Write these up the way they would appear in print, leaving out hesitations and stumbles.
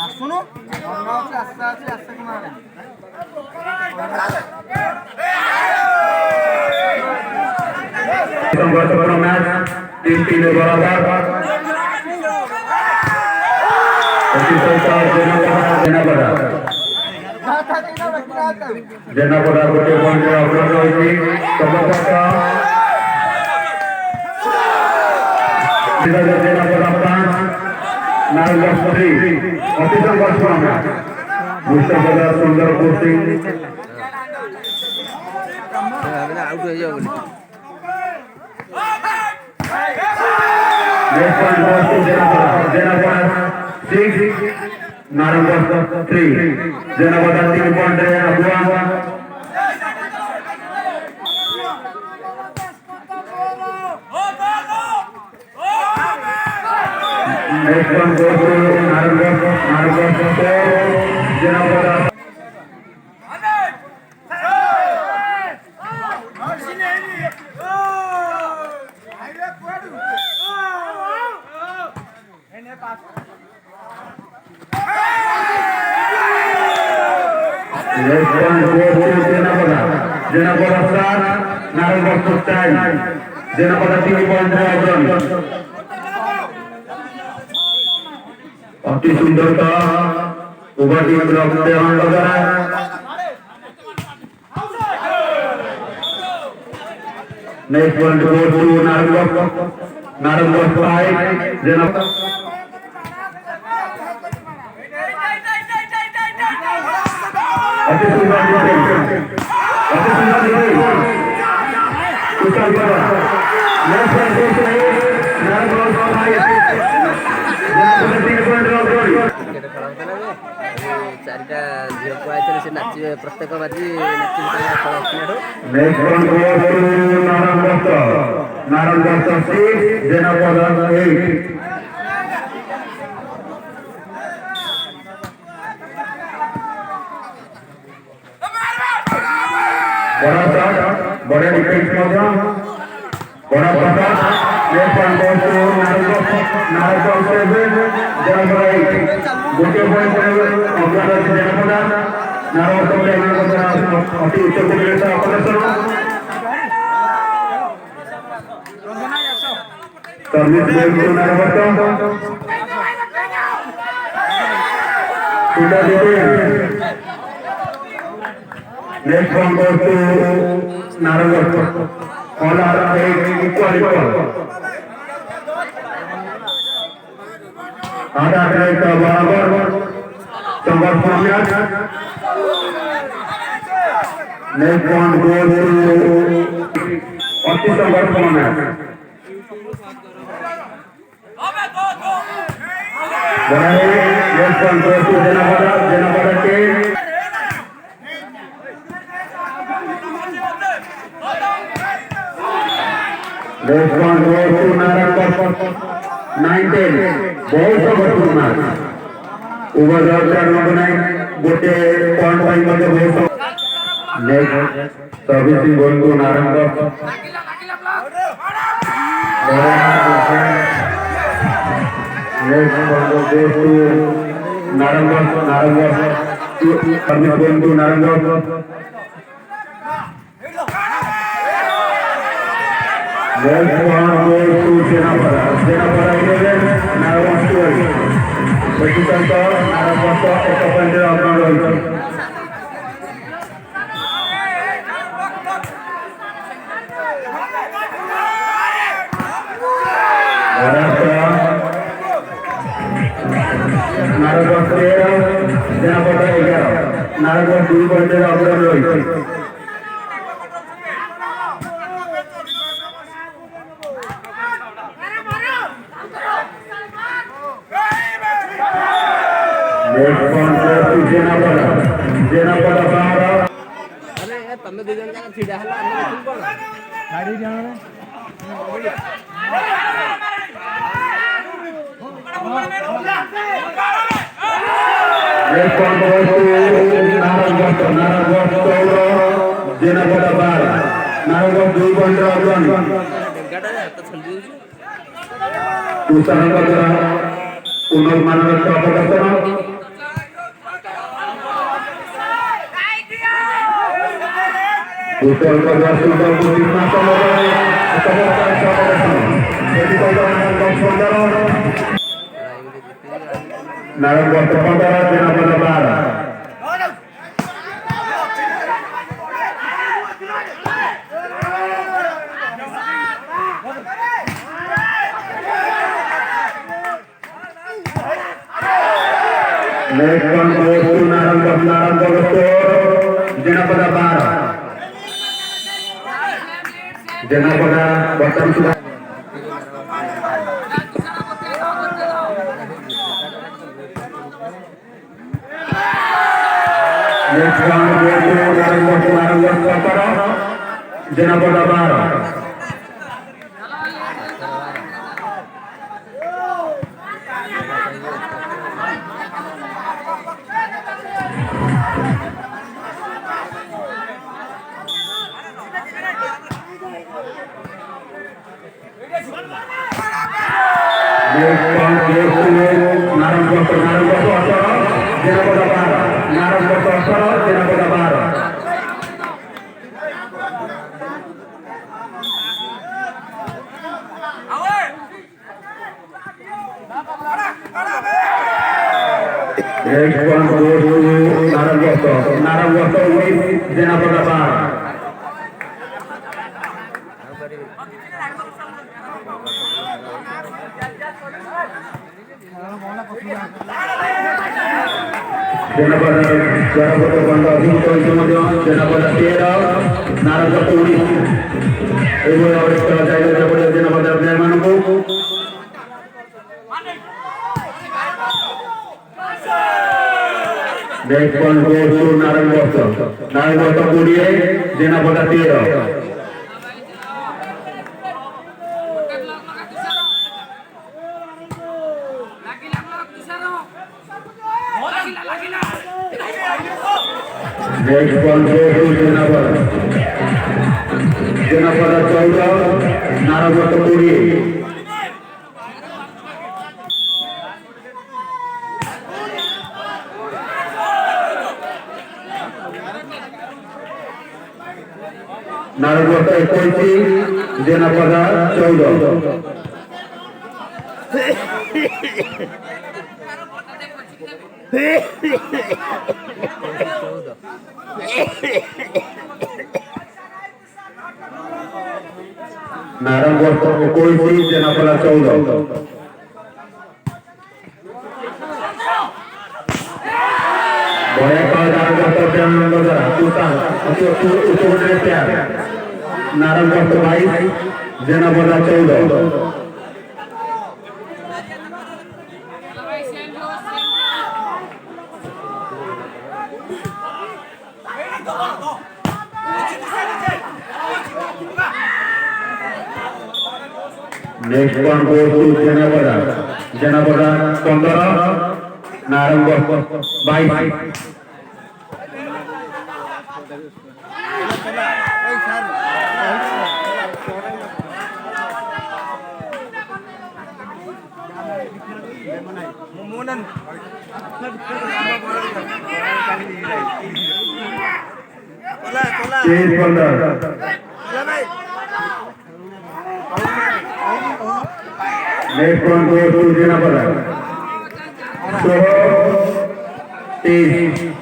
ଆସୁନୁ ଆସ୍ତେ जनपद गोटे पॉइंट अग्रसर होती जनपद 5 नारायणगढ़ 3 अति संघर्ष मुस्तफा सुंदर कुर्सी आउट हो जाओ नारायणगढ़ 3 जनपद 3 पॉइंट अगुआ next one go to Narayangarh जनपद जनपद 7 नारायणगढ़ 4 जनपद 3 पॉइंट अग्रणी अति सुंदरता उभय team next point go to Narayangarh 5 जनपद अति सुंदर चारिटा झील पुआई से नाचे प्रत्येक बाजी नारायणगढ़ 6 जनपद 8 बड़ा डिफेंस बड़ा पता गोटे पॉइंट जनपद अति उच्च next one goes to Narayangarh all are equal आधा ट्रैक का बराबर संघर्ष match next one goes to अति संघर्ष match next one goes to Janpad के next one goes to Narayangarh 9-10 बहुत संघर्षपूर्ण मैच ओवर गोटे पॉइंट पाई बहुत next servicing going to Narayangarh next one goes to Narayangarh service going to Narayangarh next one goes to Janpad 11 Narayangarh 12 प्रतिशत नारायणगढ़ एक पॉइंट अग्रणी रही नारायणगढ़ 13 जनपद 11 नारायणगढ़ 2 पॉइंट अग्रणी रही जनपद 12 तमें दो जन जाक छिड़ा हला हम कोन गाड़ी जाने नारायणगढ़ 14 जनपद 12 ନାରଙ୍ଗ 2 ପଏଣ୍ଟର ଅଗ୍ରଣୀ ଡେଙ୍ଗାଟାରେ ହାତ ଛନ୍ଦି ଦେଉଛି। ତୁଷାରଙ୍କ ଦ୍ୱାରା ଉନ୍ନତ ମାନର ଖେଳ ପ୍ରଦର୍ଶନ ତୁଷାରଙ୍କ ଦ୍ୱାରା ସୁନ୍ଦର ବୁଦ୍ଧିମାସନରେ ଏକ ପ୍ରକାର ଖେଳ ପ୍ରଦର୍ଶନ ଏଠି କହିଲ Narang 15 ଜେନାପଦ 12 Next one goes to Narangwa Janapada 12 Janapada bottom sudah next one goes to Narangwa Janapada 12 Next one goes to Narangwa with Janapada 12 Janapada 13 Narangwa 19 ଏଭଳି ଭାବରେ ଖେଳ ଚାଲିବ ଜନପଦ ପ୍ଲେୟାରମାନଙ୍କୁ next one goes to Narangwa 20 ଜନପଦ 13 next one goes to Janapada 14 Narangwa 20 Narangwa 21 Janapada 14 Narangwa 21 Janapada 14 Boleh kalau Narangwa terjang negara Sultan untuk Indonesia Narangwa 22 Janapada 14 Next one goes to Janapada 15 Narangwa 22 Next one goes to Janapada 23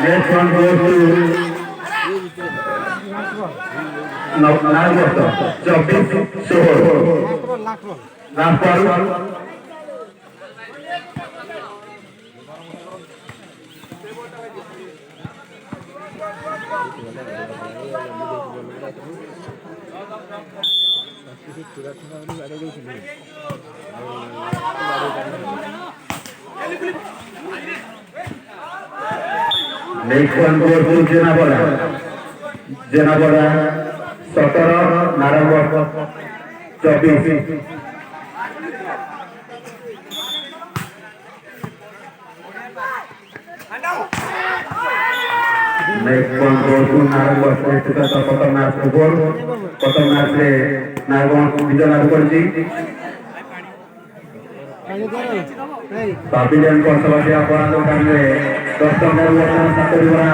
Next one goes to Narangwa 24 Next one goes to Janapada 17 Narangwa 24 Next one goes to Naragons Institute of Kotam Match Football. Kotam Match रे Naragons विजय लाभ करती। Pavilion को सवारी आप आने वाले 10 number वाला सातरी वाला